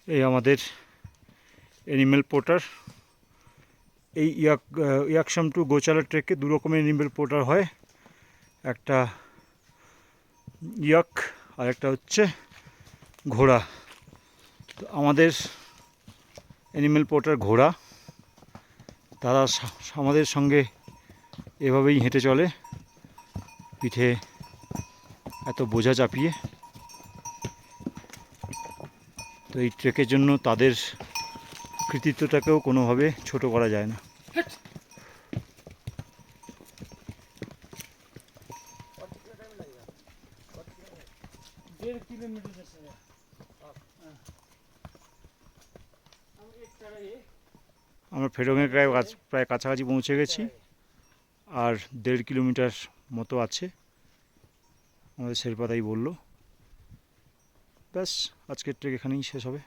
এই আমাদের animal porter. এই ইয়াকশাম টু গোচালা ট্রেকে দু রকমের অ্যানিম্যাল পোর্টার হয়, একটা ইয়াক আর একটা হচ্ছে ঘোড়া। তো আমাদের অ্যানিম্যাল পোর্টার ঘোড়া, তারা আমাদের সঙ্গে এভাবেই হেঁটে চলে, পিঠে এত বোঝা চাপিয়ে। তো এই ট্রেকের জন্য তাদের কৃতিত্বটাকেও কোনোভাবে ছোট করা যায় না। আমরা ফেরোঙের প্রায় কাছাকাছি পৌঁছে গেছি, আর 1.5 কিলোমিটার মতো আছে, আমাদের শেরপা তাই বললো। ব্যাস, আজকের ট্রেক এখানেই শেষ হবে।